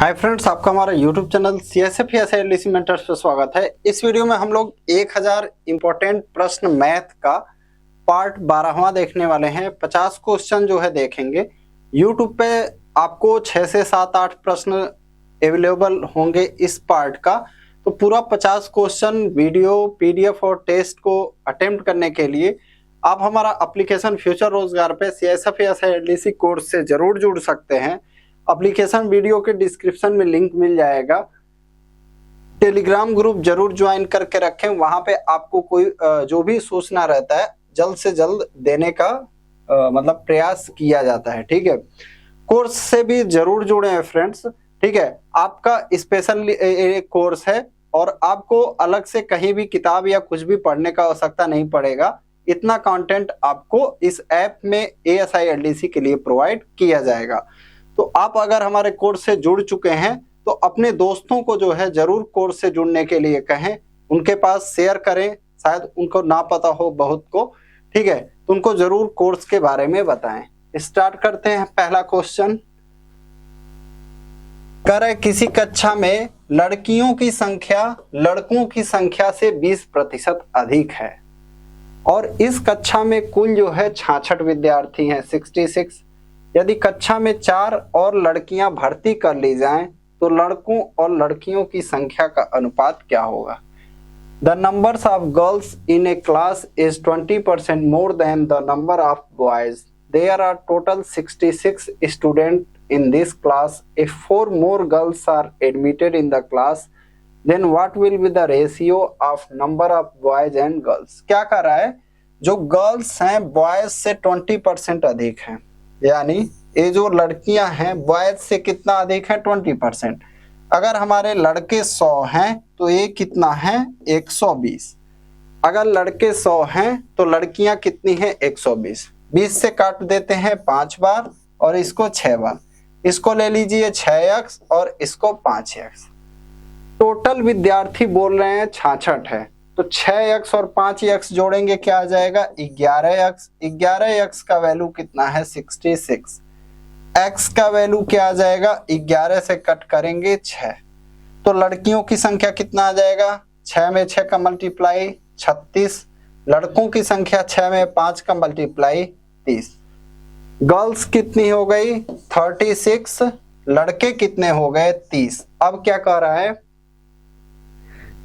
Hi friends, आपका हमारा YouTube channel CSF एसआईएलडीसी mentors पे स्वागत है। इस वीडियो में हम लोग 1000 इंपॉर्टेंट प्रश्न मैथ का पार्ट 12वां देखने वाले हैं। 50 क्वेश्चन जो है देखेंगे। यूट्यूब पे आपको 6 से 7-8 प्रश्न अवेलेबल होंगे इस पार्ट का। तो पूरा 50 क्वेश्चन वीडियो PDF और टेस्ट को अटेम्प्ट करने के लिए आप हमारा एप्लीकेशन फ्यूचर रोजगार पे CSF एसआईएलडीसी कोर्स से जरूर जुड़ सकते हैं। एप्लीकेशन वीडियो के डिस्क्रिप्शन में लिंक मिल जाएगा। टेलीग्राम ग्रुप जरूर ज्वाइन करके रखें, वहां पे आपको कोई जो भी सूचना रहता है जल्द से जल्द देने का मतलब प्रयास किया जाता है। ठीक है, कोर्स से भी जरूर जुड़े हैं फ्रेंड्स। ठीक है, आपका स्पेशल एक कोर्स है और आपको अलग से कहीं भी किताब या कुछ भी पढ़ने का आवश्यकता नहीं पड़ेगा। इतना कंटेंट आपको इस ऐप में ASILDC के लिए प्रोवाइड किया जाएगा। तो आप अगर हमारे कोर्स से जुड़ चुके हैं तो अपने दोस्तों को जो है जरूर कोर्स से जुड़ने के लिए कहें, उनके पास शेयर करें, शायद उनको ना पता हो बहुत को। ठीक है, तो उनको जरूर कोर्स के बारे में बताएं। स्टार्ट करते हैं। पहला क्वेश्चन करें, किसी कक्षा में लड़कियों की संख्या लड़कों की संख्या से 20% अधिक है और इस कक्षा में कुल जो है 66 विद्यार्थी हैं, 66। यदि कक्षा में 4 और लड़कियां भर्ती कर ली जाएं तो लड़कों और लड़कियों की संख्या का अनुपात क्या होगा? The numbers of girls in a class is 20% more than the number of boys. There are total 66 student in this class. If 4 more girls are admitted in the class then what will be the ratio of number of boys and girls? क्या कर रहा है, जो girls हैं boys से 20% अधिक हैं, यानी ये जो लड़कियां हैं बॉयज से कितना अधिक है? 20%। अगर हमारे लड़के 100 हैं तो ये कितना है? 120। अगर लड़के 100 हैं तो लड़कियां कितनी हैं? 120। 20 से काट देते हैं 5 बार और इसको 6 बार। इसको ले लीजिए 6x और इसको 5x। टोटल विद्यार्थी बोल रहे हैं 66 है, तो 6x और 5x जोड़ेंगे क्या आ जाएगा? 11x। 11x का वैल्यू कितना है? 66। x का वैल्यू क्या आ जाएगा? 11 से कट करेंगे 6, तो लड़कियों की संख्या कितना आ जाएगा? 6 में 6 का मल्टीप्लाई 36। लड़कों की संख्या 6 में 5 का मल्टीप्लाई 30। गर्ल्स कितनी हो गई? 36। लड़के कितने हो गए? 30। अब क्या कह रहा है?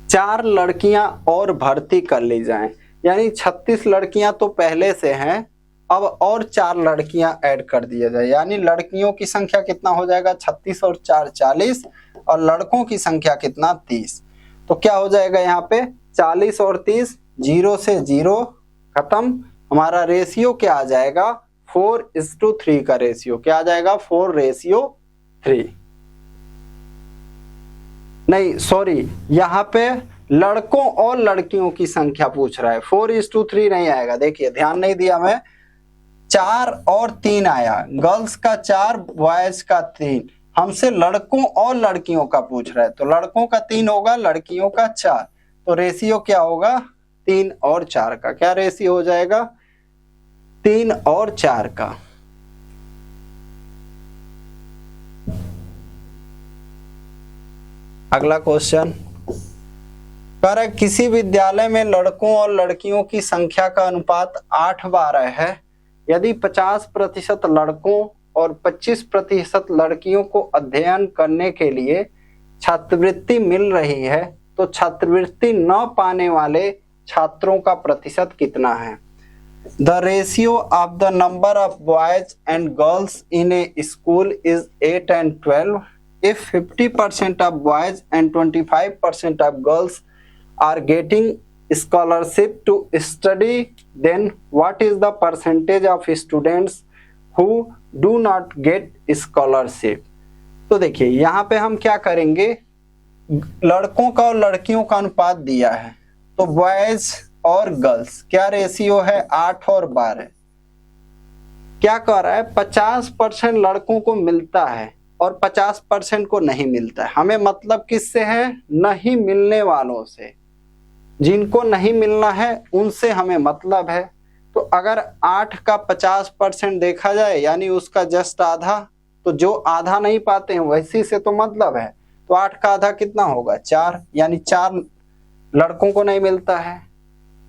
4 लड़कियां और भर्ती कर ली जाएं, यानी 36 लड़कियां तो पहले से हैं, अब और 4 लड़कियां ऐड कर दिया जाए, यानी लड़कियों की संख्या कितना हो जाएगा? 36 और 4 40 और लड़कों की संख्या कितना? 30। तो क्या हो जाएगा यहाँ पे? 40 और 30, 0 से 0 खत्म। हमारा रेशियो क्या आ जाएगा? 4:3 का रेशियो क्या आ जाएगा? 4:3। नहीं सॉरी, यहाँ पे लड़कों और लड़कियों की संख्या पूछ रहा है, 4:3 नहीं आएगा। देखिए ध्यान नहीं दिया मैं, 4 और 3 आया, गर्ल्स का 4 बॉयज का 3। हमसे लड़कों और लड़कियों का पूछ रहा है, तो लड़कों का 3 होगा, लड़कियों का 4। तो रेशियो क्या होगा? 3 और 4 का। क्या रेशियो हो जाएगा? 3 और 4 का। अगला क्वेश्चन कर, किसी विद्यालय में लड़कों और लड़कियों की संख्या का अनुपात 8:12 है। यदि 50% लड़कों और 25% लड़कियों को अध्ययन करने के लिए छात्रवृत्ति मिल रही है तो छात्रवृत्ति न पाने वाले छात्रों का प्रतिशत कितना है? The ratio of the number of boys and girls in A school is 8 and 12. If 50% of boys and 25% of girls are getting scholarship to study, then what is the percentage of students who do not get scholarship? तो देखिए यहाँ पे हम क्या करेंगे, लड़कों का और लड़कियों का अनुपात दिया है, तो बॉयज और गर्ल्स क्या रेशियो है? 8 और 12। क्या कह रहा है? 50% लड़कों को मिलता है और 50% को नहीं मिलता है। हमें मतलब किससे है? नहीं मिलने वालों से। जिनको नहीं मिलना है उनसे हमें मतलब है। तो अगर 8 का 50% देखा जाए, यानी उसका जस्ट आधा, तो जो आधा नहीं पाते हैं वैसी से तो मतलब है, तो 8 का आधा कितना होगा 4, यानी 4 लड़कों को नहीं मिलता है।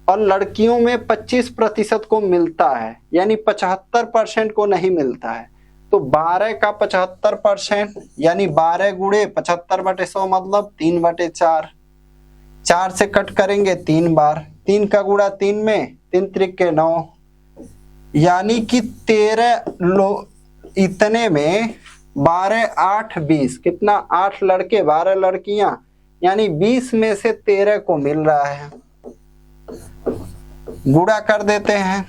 और लड़कियों में 25% को मिलता है, यानी 75% को नहीं मिलता है। तो 12 का 75% यानी 12 गुणे 75/100 मतलब 3/4। 4 से कट करेंगे 3 बार, 3 का गुणा 3 में 3 त्रिके 9, यानी कि 13 इतने में 12 8 20 कितना 8 लड़के 12 लड़कियां, यानी 20 में से 13 को मिल रहा है। गुणा कर देते हैं,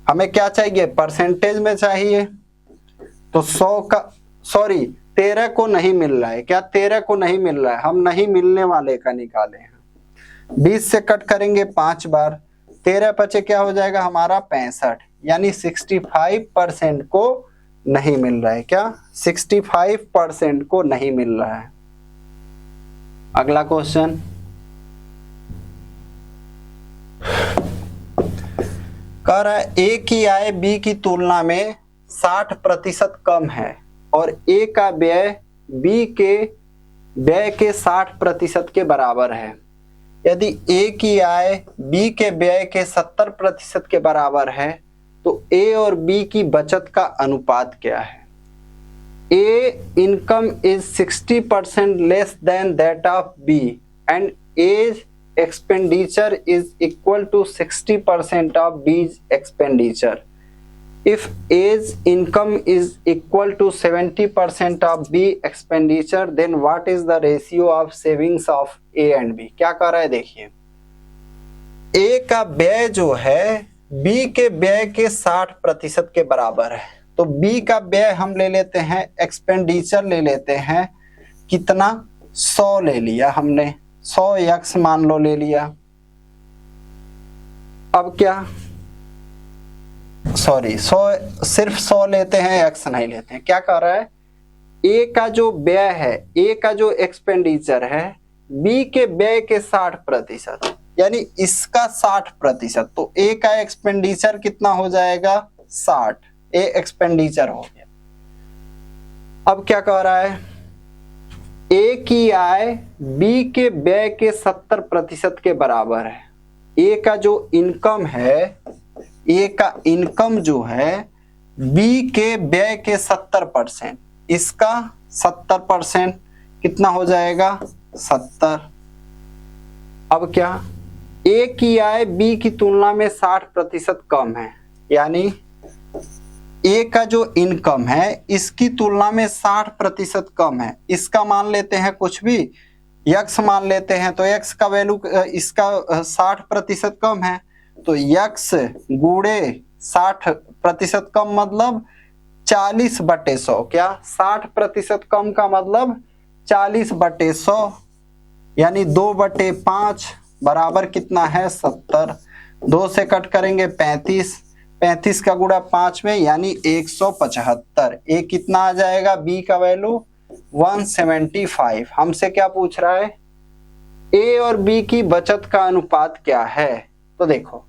हमें क्या चाहिए परसेंटेज में चाहिए, तो 13 को नहीं मिल रहा है, क्या 13 को नहीं मिल रहा है, हम नहीं मिलने वाले का निकाले हैं। 20 से कट करेंगे 5 बार, 13 बचे क्या हो जाएगा हमारा 65, यानी 65% को नहीं मिल रहा है, क्या 65% को नहीं मिल रहा है। अगला क्वेश्चन, कह रहा है ए की आय बी की तुलना में 60% कम है और ए का व्यय बी के व्यय के 60% के बराबर है। यदि ए की आय बी के व्यय के 70% के बराबर है तो ए और बी की बचत का अनुपात क्या है? A income is 60% less than that of B and as expenditure is equal to 60% of B's expenditure. If A's income is equal to 70% of B expenditure, then what is the ratio of savings of A and B? क्या कर रहा है देखिए, A का व्यय जो है B के व्यय के 60% के बराबर है, तो B का व्यय हम ले लेते हैं, एक्सपेंडिचर ले लेते हैं, कितना 100 ले लिया हमने, 100 यक्स मान लो ले लिया। अब क्या, सॉरी 100 सिर्फ 100 लेते हैं, यक्स नहीं लेते हैं। क्या कह रहा है, ए का जो व्यय है, ए का जो एक्सपेंडिचर है बी के व्यय के 60%, यानी इसका 60%, तो ए का एक्सपेंडिचर कितना हो जाएगा 60, ए एक्सपेंडिचर हो गया। अब क्या कह रहा है, ए की आय बी के व्यय के 70% के बराबर है। ए का जो इनकम है, ए का इनकम जो है बी के व्यय के 70%, इसका 70% कितना हो जाएगा 70। अब क्या, ए की आय बी की तुलना में 60% कम है, यानी ए का जो इनकम है इसकी तुलना में 60% कम है। इसका मान लेते हैं कुछ भी, यक्स मान लेते हैं, तो यक्स का वैल्यू इसका 60% कम है, तो यक्स गुणे 60% कम मतलब 40/100। क्या 60% कम का मतलब 40/100, यानी 2/5 बराबर कितना है 70। 2 से कट करेंगे 35, 35 का गुणा 5 में यानी 175। ए कितना आ जाएगा, बी का वैल्यू 175। हमसे क्या पूछ रहा है, ए और बी की बचत का अनुपात क्या है? तो देखो,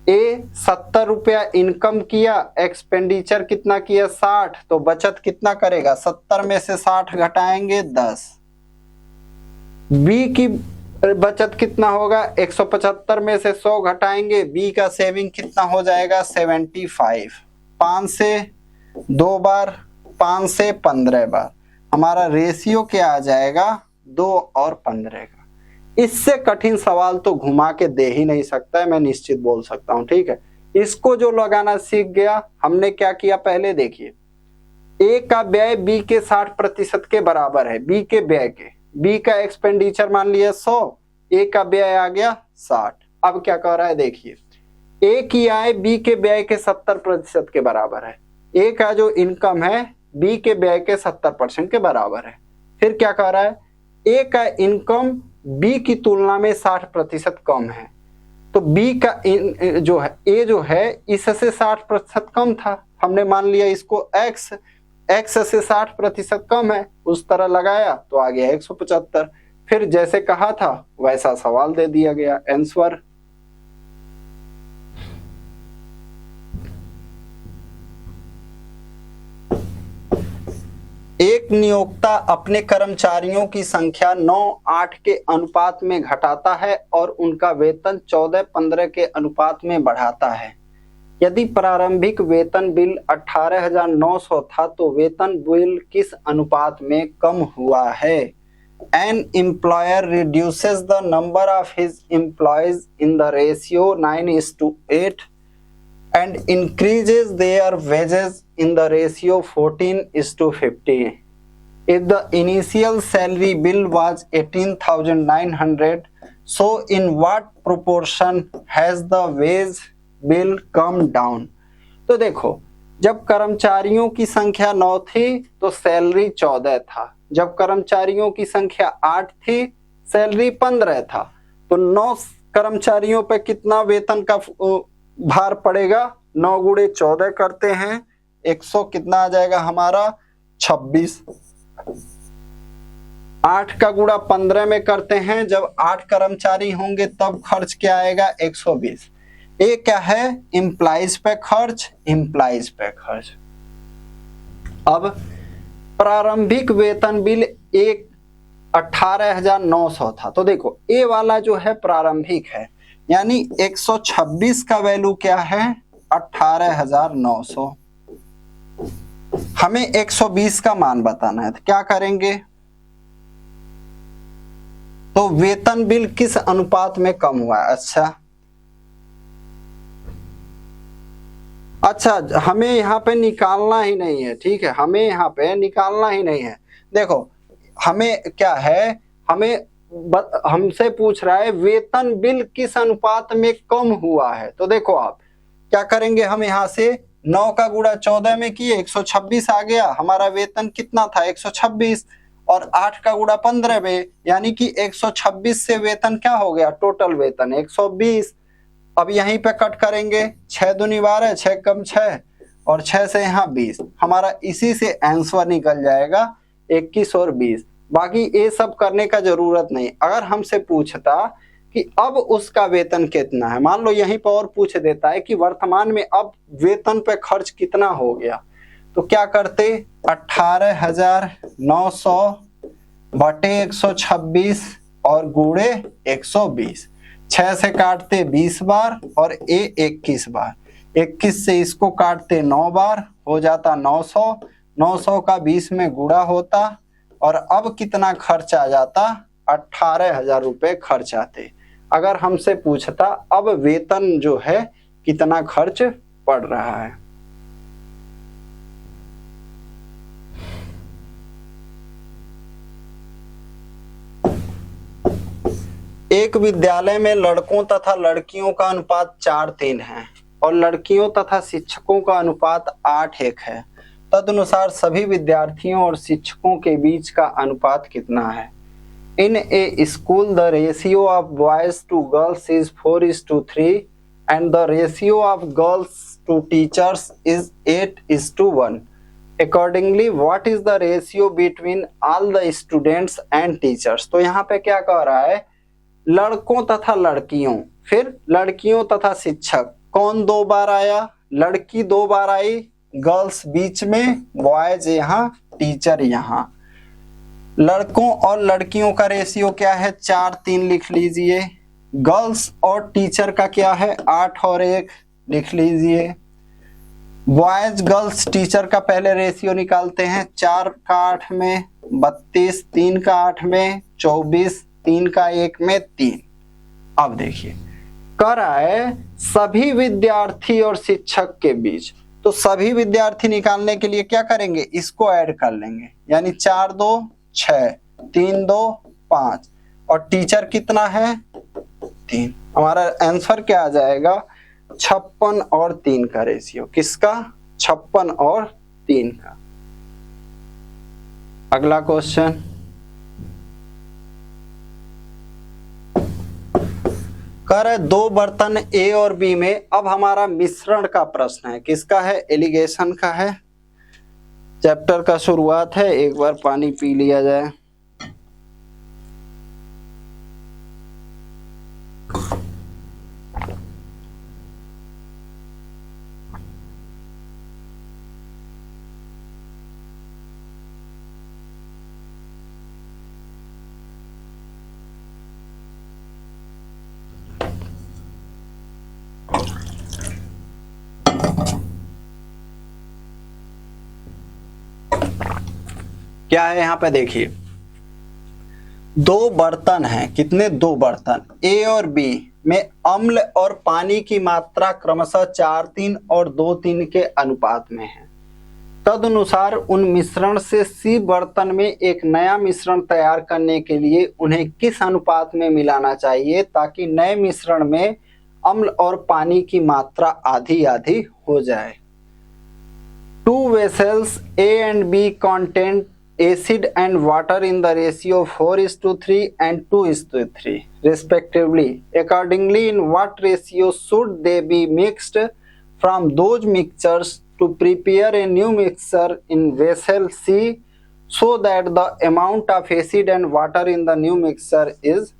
ए 70 रुपया इनकम किया, एक्सपेंडिचर कितना किया 60, तो बचत कितना करेगा, 70 में से 60 घटाएंगे 10। बी की बचत कितना होगा, 175 में से 100 घटाएंगे, बी का सेविंग कितना हो जाएगा 75। 5 से 2 बार, 5 से 15 बार, हमारा रेशियो क्या आ जाएगा 2 और 15 का। इससे कठिन सवाल तो घुमा के दे ही नहीं सकता है, मैं निश्चित बोल सकता हूं। ठीक है, इसको जो लगाना सीख गया, हमने क्या किया पहले देखिए, ए का व्यय बी के 60% के बराबर है, बी के व्यय के, बी का एक्सपेंडिचर मान लिया 100, ए का व्यय आ गया 60। अब क्या कह रहा है देखिए, ए की आय बी के व्यय के 70% के बराबर है, ए का जो इनकम है बी के व्यय के 70% के बराबर है। फिर क्या कह रहा है, ए का इनकम बी की तुलना में 60% कम है, तो बी का जो है, ए जो है इससे 60% कम था, हमने मान लिया इसको एक्स, एक्स से 60% कम है, उस तरह लगाया तो आ गया 175। फिर जैसे कहा था वैसा सवाल दे दिया गया, आंसर। एक नियोक्ता अपने कर्मचारियों की संख्या 9-8 के अनुपात में घटाता है और उनका वेतन 14-15 के अनुपात में बढ़ाता है। यदि प्रारंभिक वेतन बिल 18,900 था तो वेतन बिल किस अनुपात में कम हुआ है? An employer reduces the number of his employees in the ratio 9:8 and increases their wages in the ratio 14:50. If the initial salary bill was 18,900, so in what proportion has the wage bill come down? तो देखो, जब कर्मचारियों की संख्या 9 थी तो salary 14 था, जब कर्मचारियों की संख्या 8 थी सैलरी 15 था, तो 9 कर्मचारियों पे कितना वेतन का भार पड़ेगा? 9 गुणे 14 करते हैं 100, कितना आ जाएगा हमारा? 26। 8 का गुणा 15 में करते हैं, जब 8 कर्मचारी होंगे तब खर्च क्या आएगा? 120। ये क्या है? इम्प्लाइज पे खर्च, इम्प्लाइज पे खर्च। अब प्रारंभिक वेतन बिल 18,900 था, तो देखो ए वाला जो है प्रारंभिक है, यानी 126 का वैल्यू क्या है? 18,900। हमें 120 का मान बताना है, तो क्या करेंगे? तो वेतन बिल किस अनुपात में कम हुआ है? अच्छा, हमें यहाँ पे निकालना ही नहीं है, ठीक है, हमें यहाँ पे निकालना ही नहीं है। देखो हमें क्या है, हमसे पूछ रहा है वेतन बिल किस अनुपात में कम हुआ है। तो देखो आप क्या करेंगे, हम यहाँ से 9 का गुणा 14 में किए 126 आ गया, हमारा वेतन कितना था? 126, और 8 का गुणा 15 में, यानी कि 126 से वेतन क्या हो गया? टोटल वेतन 120। अब यहीं पे कट करेंगे, 6 दूनी 12, 6 कम 6 और 6 से यहाँ 20, हमारा इसी से आंसर निकल जाएगा 21 और 20। बाकी ये सब करने का जरूरत नहीं। अगर हमसे पूछता कि अब उसका वेतन कितना है, मान लो यहीं पर और पूछ देता है कि वर्तमान में अब वेतन पे खर्च कितना हो गया, तो क्या करते? 18,900 बटे 126 और गुणे 120, 6 से काटते 20 बार और 21 बार, 21 से इसको काटते 9 बार, हो जाता 900, 900 का 20 में गुणा होता, और अब कितना खर्च आ जाता? 18,000 रुपए खर्च आते। अगर हमसे पूछता अब वेतन जो है कितना खर्च पड़ रहा है। एक विद्यालय में लड़कों तथा लड़कियों का अनुपात 4:3 है और लड़कियों तथा शिक्षकों का अनुपात 8:1 है। तदनुसार सभी विद्यार्थियों और शिक्षकों के बीच का अनुपात कितना है? In a school, the ratio of boys to girls is 4:3 and the ratio of girls to teachers is 8:1. Accordingly, what is the ratio between all the students and teachers? तो यहाँ पे क्या कह रहा है? लड़कों तथा लड़कियों, फिर लड़कियों तथा शिक्षक, कौन 2 बार आया? लड़की 2 बार आई, गर्ल्स बीच में, बॉयज यहाँ, टीचर यहाँ। लड़कों और लड़कियों का रेशियो क्या है? 4:3 लिख लीजिए। गर्ल्स और टीचर का क्या है? 8 और 1 लिख लीजिए। बॉयज गर्ल्स टीचर का पहले रेशियो निकालते हैं। 4 का 8 में 32, 3 का 8 में 24, 3 का 1 में 3। अब देखिए कर रहा है सभी विद्यार्थी और शिक्षक के बीच, तो सभी विद्यार्थी निकालने के लिए क्या करेंगे? इसको ऐड कर लेंगे, यानी 4 2 6, 3 2 5 और टीचर कितना है? 3। हमारा आंसर क्या आ जाएगा? 56 और 3 का रेशियो। किसका? 56 और 3 का। अगला क्वेश्चन, कर 2 बर्तन ए और बी में, अब हमारा मिश्रण का प्रश्न है। किसका है? एलिगेशन का है। चैप्टर का शुरुआत है, एक बार पानी पी लिया जाए। क्या है यहाँ पे देखिए, दो बर्तन हैं, कितने, दो बर्तन ए और बी में अम्ल और पानी की मात्रा क्रमशः 4:3 और 2:3 के अनुपात में है। तदनुसार उन मिश्रण से सी बर्तन में एक नया मिश्रण तैयार करने के लिए उन्हें किस अनुपात में मिलाना चाहिए ताकि नए मिश्रण में अम्ल और पानी की मात्रा आधी आधी हो जाए। Two vessels A and B contain acid and water in the ratio 4:3 and 2:3 respectively. Accordingly, in what ratio should they be mixed from those mixtures to prepare a new mixture in vessel C so that the amount of acid and water in the new mixture is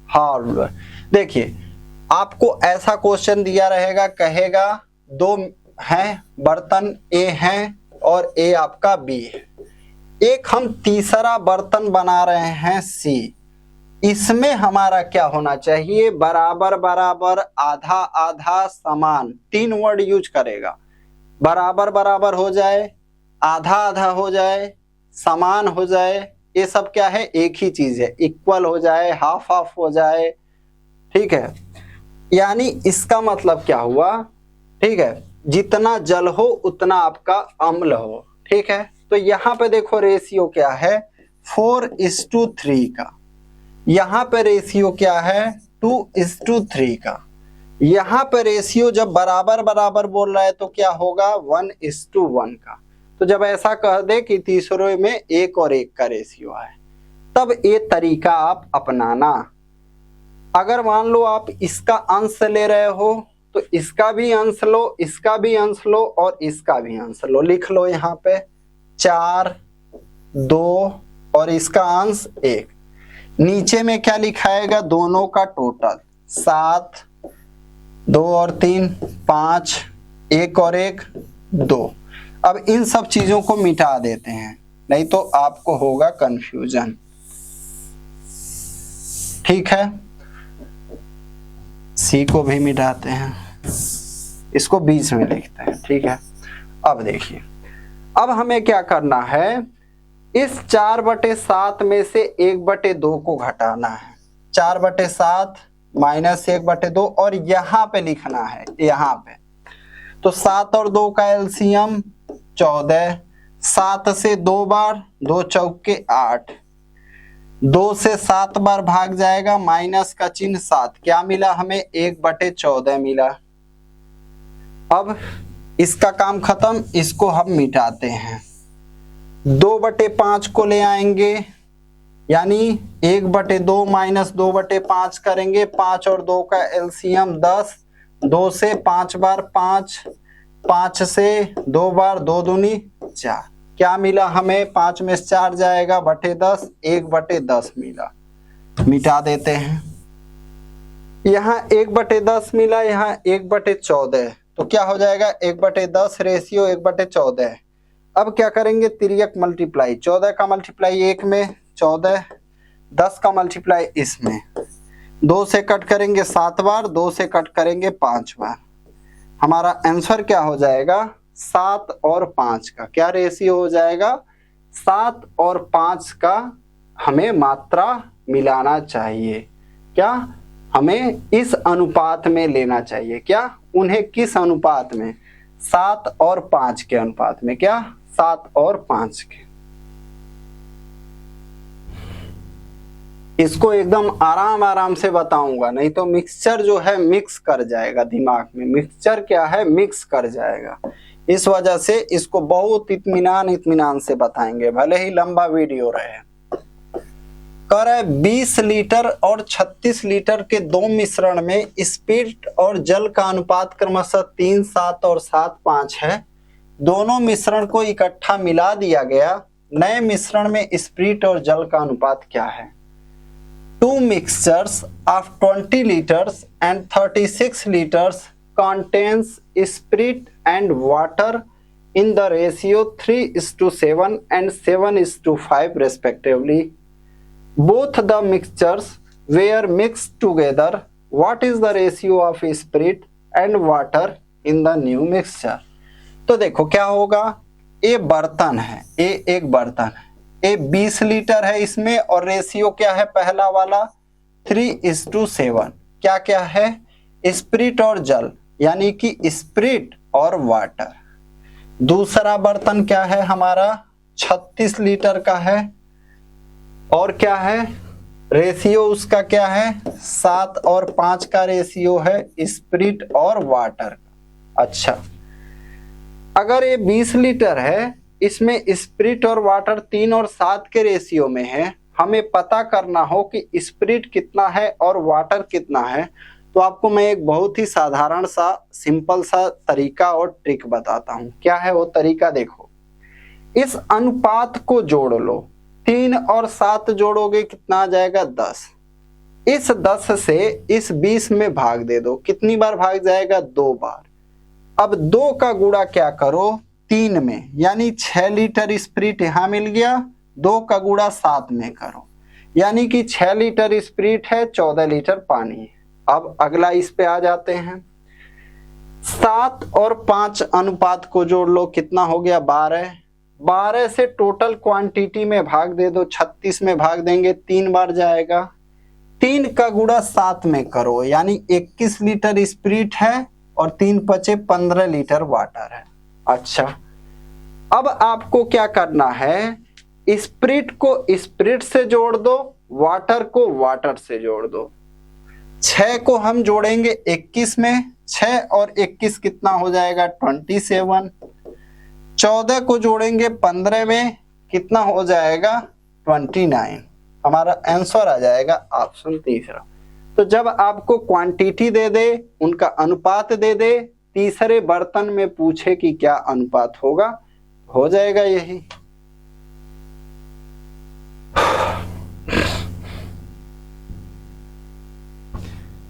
halved? देखिए, आपको ऐसा question दिया रहेगा, कहेगा दो हैं बर्तन, ए हैं और ए आपका बी है, एक हम तीसरा बर्तन बना रहे हैं सी, इसमें हमारा क्या होना चाहिए, बराबर बराबर, आधा आधा, समान, 3 वर्ड यूज करेगा, बराबर बराबर हो जाए, आधा आधा हो जाए, समान हो जाए, ये सब क्या है, एक ही चीज है, इक्वल हो जाए, हाफ हाफ हो जाए, ठीक है। यानी इसका मतलब क्या हुआ, ठीक है, जितना जल हो उतना आपका अम्ल हो, ठीक है। तो यहाँ पे देखो रेशियो क्या है, 4:3 का, यहाँ पे रेशियो क्या है, 2:3 का। यहाँ पे रेशियो जब बराबर बराबर बोल रहा है तो क्या होगा, 1:1 का। तो जब ऐसा कह दे कि तीसरे में 1 और 1 का रेशियो है, तब ये तरीका आप अपनाना। अगर मान लो आप इसका अंश ले रहे हो तो इसका भी अंश लो, इसका भी अंश लो और इसका भी अंश लो, लिख लो यहाँ पे 4, 2 और इसका अंश 1। नीचे में क्या लिखाएगा, दोनों का टोटल 7, 2 और 3 5, 1 और 1 2। अब इन सब चीजों को मिटा देते हैं, नहीं तो आपको होगा कंफ्यूजन, ठीक है। सी को भी मिटाते हैं, इसको बीच में लिखते हैं, ठीक है। अब देखिए, अब हमें क्या करना है, इस 4/7 में से 1/2 को घटाना है, 4/7 माइनस 1/2 और यहाँ पे लिखना है, यहाँ पे तो 7 और 2 का एलसीएम 14, 7 से 2 बार, 2 चौके 8, 2 से 7 बार भाग जाएगा, माइनस का चिन्ह 7, क्या मिला हमें, 1/14 मिला। अब इसका काम खत्म, इसको हम मिटाते हैं, 2/5 को ले आएंगे, यानी 1/2 माइनस 2/5 करेंगे, 5 और 2 का एलसीएम 10, 2 से 5 बार 5, 5 से 2 बार, 2 दूनी 4, क्या मिला हमें, 5 में 4 जाएगा, बटे 10, 1/10 मिला, मिटा देते हैं। यहाँ 1/10 मिला, यहाँ 1/14, तो क्या हो जाएगा, 1/10 रेशियो 1/14। अब क्या करेंगे, तिर्यक मल्टीप्लाई, 14 का मल्टीप्लाई 1 में 14, 10 का मल्टीप्लाई इसमें, 2 से कट करेंगे 7 बार, 2 से कट करेंगे 5 बार, हमारा आंसर क्या हो जाएगा, 7 और 5 का क्या रेशियो हो जाएगा, 7 और 5 का हमें मात्रा मिलाना चाहिए, क्या हमें इस अनुपात में लेना चाहिए, क्या उन्हें किस अनुपात में, 7 और 5 के अनुपात में, क्या 7 और 5 के। इसको एकदम आराम आराम से बताऊंगा, नहीं तो मिक्सचर जो है मिक्स कर जाएगा दिमाग में, मिक्सचर क्या है, मिक्स कर जाएगा, इस वजह से इसको बहुत इत्मीनान से बताएंगे, भले ही लंबा वीडियो रहे। कह रहा है 20 लीटर और 36 लीटर के दो मिश्रण में स्पिरिट और जल का अनुपात क्रमशः 3, 7 और 7, 5 है। दोनों मिश्रण को इकट्ठा मिला दिया गया, नए मिश्रण में स्पिरिट और जल का अनुपात क्या है। 2 mixtures of 20 liters and 36 liters contains spirit and water in the ratio 3:7 and 7:5 respectively. Both the mixtures were mixed together. What is the ratio of spirit and water in the new mixture? तो देखो क्या होगा, ये बर्तन है, ये एक बर्तन है, ए 20 लीटर है इसमें, और रेशियो क्या है पहला वाला 3:7। क्या क्या है? स्पिरिट और जल, यानी कि स्पिरिट और वाटर। दूसरा बर्तन क्या है हमारा 36 लीटर का है, और क्या है रेशियो उसका क्या है 7 और 5 का रेशियो है स्पिरिट और वाटर। अच्छा, अगर ये 20 लीटर है, इसमें स्पिरिट और वाटर 3 और 7 के रेशियो में है, हमें पता करना हो कि स्पिरिट कितना है और वाटर कितना है, तो आपको मैं एक बहुत ही साधारण सा सिंपल सा तरीका और ट्रिक बताता हूं। क्या है वो तरीका? देखो, इस अनुपात को जोड़ लो, 3 और 7 जोड़ोगे कितना आ जाएगा 10। इस 10 से इस 20 में भाग दे दो, कितनी बार भाग जाएगा 2 बार। अब 2 का गुणा क्या करो 3 में, यानी 6 लीटर स्पिरिट यहां मिल गया, 2 का गुणा 7 में करो, यानी कि 6 लीटर स्पिरिट है, 14 लीटर पानी है। अब अगला इस पे आ जाते हैं, 7 और 5 अनुपात को जोड़ लो, कितना हो गया 12। 12 से टोटल क्वांटिटी में भाग दे दो, 36 में भाग देंगे 3 बार जाएगा, 3 का गुणा 7 में करो, यानी 21 लीटर स्पिरिट है और 3 बचे 15 लीटर वाटर है। अच्छा, अब आपको क्या करना है, स्पिरिट को स्पिरिट से जोड़ दो, वाटर को वाटर से जोड़ दो। 6 को हम जोड़ेंगे 21 में, 6 और 21 कितना हो जाएगा 27। 14 को जोड़ेंगे 15 में, कितना हो जाएगा 29। हमारा आंसर आ जाएगा ऑप्शन तीसरा। तो जब आपको क्वांटिटी दे दे, उनका अनुपात दे दे, तीसरे बर्तन में पूछे कि क्या अनुपात होगा, हो जाएगा यही।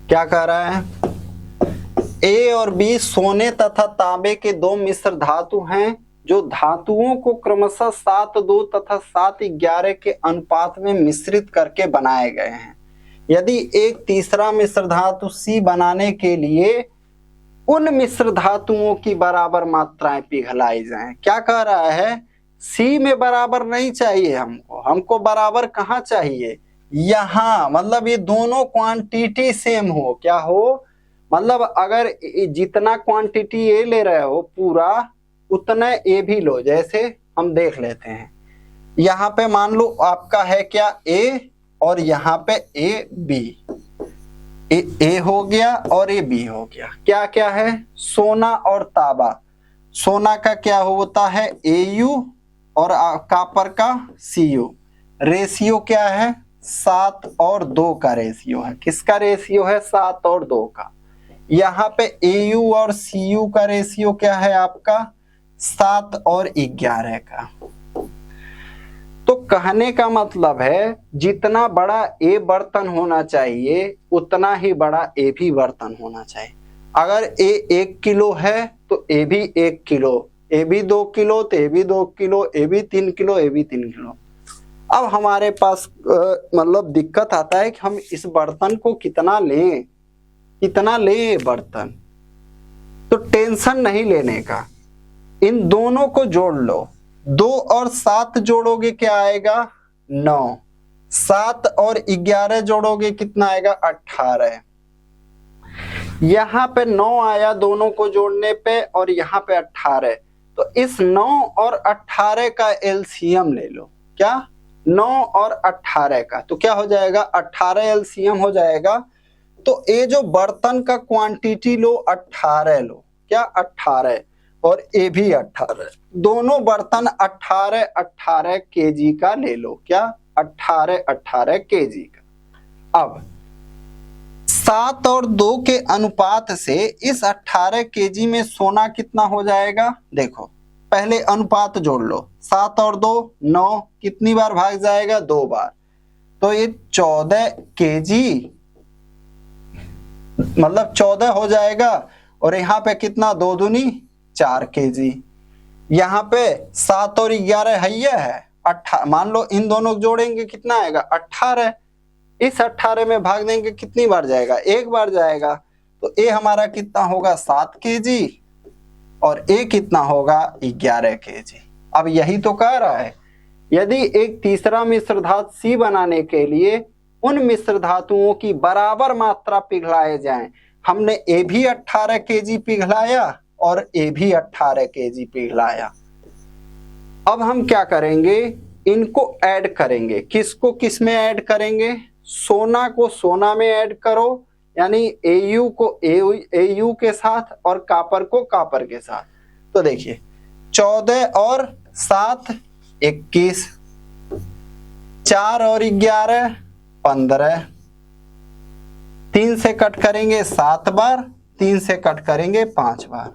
क्या कह रहा है? ए और बी सोने तथा तांबे के 2 मिश्र धातु हैं, जो धातुओं को क्रमशः 7:2 तथा 7:11 के अनुपात में मिश्रित करके बनाए गए हैं। यदि एक तीसरा मिश्र धातु सी बनाने के लिए उन मिश्र धातुओं की बराबर मात्राएं पिघलाई जाएं। क्या कह रहा है? सी में बराबर नहीं चाहिए हमको बराबर कहाँ चाहिए? यहाँ, मतलब ये दोनों क्वांटिटी सेम हो। क्या हो? मतलब अगर जितना क्वांटिटी ए ले रहे हो पूरा, उतना ए भी लो। जैसे हम देख लेते हैं, यहाँ पे मान लो आपका है क्या ए, और यहाँ पे ए बी, ए हो गया और ए बी हो गया। क्या क्या है? सोना और तांबा। सोना का क्या होता है AU और कॉपर का CU। रेशियो क्या है 7 और 2 का रेशियो है। किसका रेशियो है? 7 और 2 का। यहाँ पे AU और CU का रेशियो क्या है आपका 7 और 11 का। तो कहने का मतलब है जितना बड़ा ए बर्तन होना चाहिए, उतना ही बड़ा ए भी बर्तन होना चाहिए। अगर ए 1 किलो है तो ए भी 1 किलो, ए भी 2 किलो तो ए भी 2 किलो, ए भी 3 किलो, ए भी 3 किलो। अब हमारे पास मतलब दिक्कत आता है कि हम इस बर्तन को कितना लें बर्तन। तो टेंशन नहीं लेने का, इन दोनों को जोड़ लो। 2 और 7 जोड़ोगे क्या आएगा 9, 7 और 11 जोड़ोगे कितना आएगा 18। यहाँ पे 9 आया दोनों को जोड़ने पे, और यहाँ पे 18। तो इस 9 और 18 का एलसीएम ले लो। क्या? 9 और 18 का, तो क्या हो जाएगा 18 एलसीएम हो जाएगा। तो ये जो बर्तन का क्वांटिटी लो 18 लो। क्या? 18, और ए भी 18। दोनों बर्तन 18 केजी का ले लो। क्या? 18 केजी का। अब 7 और 2 के अनुपात से इस 18 केजी में सोना कितना हो जाएगा? देखो, पहले अनुपात जोड़ लो। 7 और 2 9, कितनी बार भाग जाएगा 2 बार। तो ये 14 केजी, मतलब 14 हो जाएगा। और यहाँ पे कितना 2 दूनी 4 केजी। यहाँ पे 7 और 11 है 18। मान लो इन दोनों जोड़ेंगे कितना आएगा 18। इस 18 में भाग देंगे कितनी बार जाएगा? 1 बार जाएगा। तो ए हमारा कितना होगा 7 केजी, और ए कितना होगा 11 केजी। अब यही तो कह रहा है यदि एक तीसरा मिश्र धातु C बनाने के लिए उन मिश्र धातुओं की बराबर मात्रा पिघलाए जाएं, हमने A भी 18 kg पिघलाया और A भी 18 kg पिघलाया। अब हम क्या करेंगे, इनको ऐड करेंगे। किसको किस में ऐड करेंगे, सोना को सोना में ऐड करो, यानी Au को Au के साथ और कॉपर को कॉपर के साथ। तो देखिए 14 और 7 21, 4 और 11 15, 3 से कट करेंगे 7 बार, 3 से कट करेंगे 5 बार।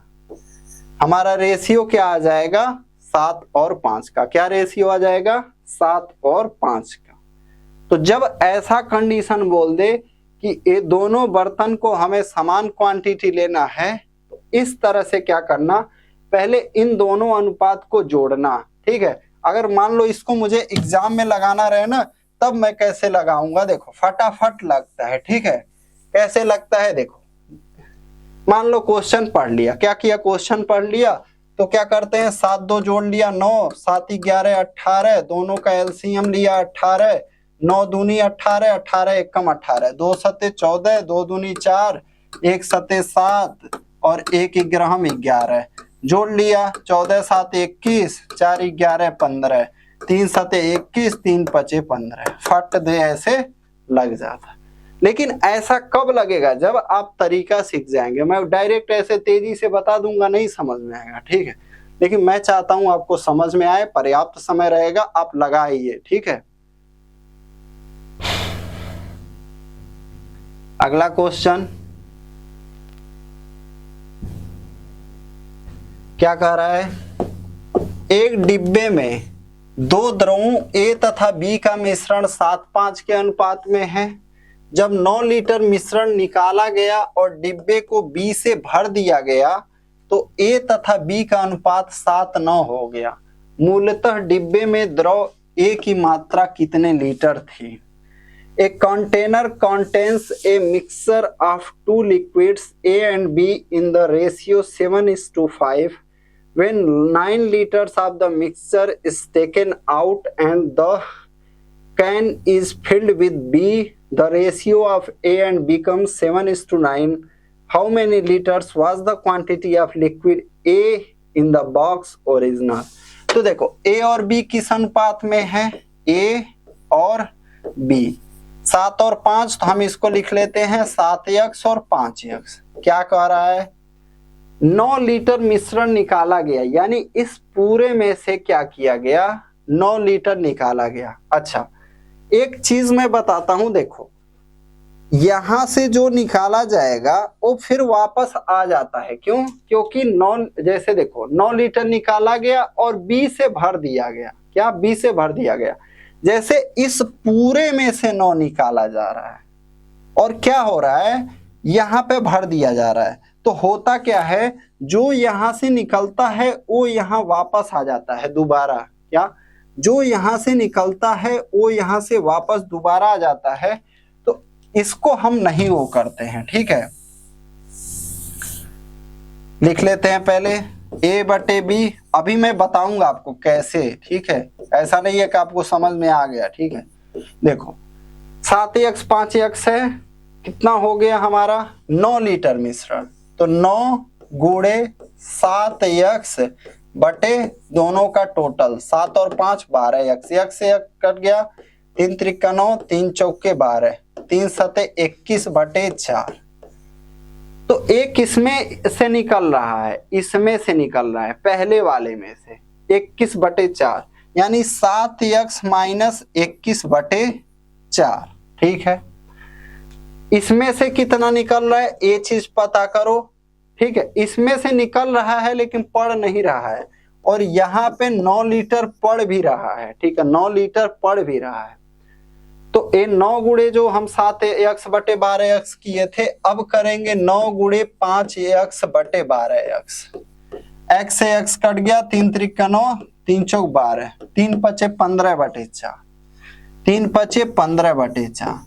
हमारा रेशियो क्या आ जाएगा, 7 और 5 का। क्या रेशियो आ जाएगा, 7 और 5 का। तो जब ऐसा कंडीशन बोल दे कि ये दोनों बर्तन को हमें समान क्वांटिटी लेना है, तो इस तरह से क्या करना, पहले इन दोनों अनुपात को जोड़ना। ठीक है, अगर मान लो इसको मुझे एग्जाम में लगाना रहे ना, तब मैं कैसे लगाऊंगा, देखो फटाफट लगता है। ठीक है, कैसे लगता है, देखो मान लो क्वेश्चन पढ़ लिया, क्या किया, क्वेश्चन पढ़ लिया तो क्या करते हैं, 7 2 जोड़ लिया 9, 7 11 18, दोनों का एलसीएम लिया 18, 9 दूनी 18, 18 एकम 18, 2 सते 14, 2 दूनी 4, 1 सते 7 और 1 ग्राम 11, जोड़ लिया 14 7 21, 4 11 15, 3 सते 21, 3 पचे 15, फट दे ऐसे लग जाता। लेकिन ऐसा कब लगेगा, जब आप तरीका सीख जाएंगे। मैं डायरेक्ट ऐसे तेजी से बता दूंगा, नहीं समझ में आएगा। ठीक है, लेकिन मैं चाहता हूं आपको समझ में आए, पर्याप्त समय रहेगा, आप लगाइए। ठीक है, अगला क्वेश्चन क्या कह रहा है, एक डिब्बे में 2 द्रवों A तथा B का मिश्रण 7:5 के अनुपात में है। जब 9 लीटर मिश्रण निकाला गया और डिब्बे को B से भर दिया गया तो A तथा B का अनुपात 7:9 हो गया। मूलतः डिब्बे में द्रव A की मात्रा कितने लीटर थी। A container contains a mixture of 2 liquids A and B in the ratio 7:5. When 9 liters of the mixture is taken out and the can is filled with B, the ratio of A and becomes 7:9. How many liters was the quantity of liquid A in the box original? तो देखो A और B किस अनुपात में है, A और B। 7 और 5 तो हम इसको लिख लेते हैं 7x और 5x। क्या कह रहा है, 9 लीटर मिश्रण निकाला गया, यानी इस पूरे में से क्या किया गया, 9 लीटर निकाला गया। अच्छा, एक चीज मैं बताता हूं, देखो यहां से जो निकाला जाएगा वो फिर वापस आ जाता है। क्यों, क्योंकि 9, जैसे देखो 9 लीटर निकाला गया और B से भर दिया गया। क्या, B से भर दिया गया। जैसे इस पूरे में से 9 निकाला जा रहा है और क्या हो रहा है, यहां पे भर दिया जा रहा है, तो होता क्या है, जो यहां से निकलता है वो यहां वापस आ जाता है दोबारा। क्या, जो यहां से निकलता है वो यहां से वापस दोबारा आ जाता है, तो इसको हम नहीं वो करते हैं। ठीक है, लिख लेते हैं पहले A/B। अभी मैं बताऊंगा आपको कैसे। ठीक है, ऐसा नहीं है कि आपको समझ में आ गया। ठीक है, देखो 7x 5x है, कितना हो गया हमारा, 9 लीटर मिश्रण। तो 9 गुणे 7x बटे दोनों का टोटल 7 और 5 12x, x से x कट गया, 3 त्रिका 9, 3 चौके 12, 3 सते 21 बटे 4। तो एक किसमें से निकल रहा है, इसमें से निकल रहा है, पहले वाले में से 21 बटे 4, यानी 7x माइनस 21 बटे 4। ठीक है, इसमें से कितना निकल रहा है, ये चीज पता करो। ठीक है, इसमें से निकल रहा है लेकिन पढ़ नहीं रहा है, और यहाँ पे 9 लीटर पढ़ भी रहा है। ठीक है, 9 लीटर पढ़ भी रहा है। तो ये 9 गुणे जो हम 7x बटे 12x किए थे, अब करेंगे 9 गुणे 5x बटे 12x। x से x कट गया, 3 त्रिका 9, 3 चौक 12, 3 पचे 15 बटे 4, 3 पचे 15 बटे 4।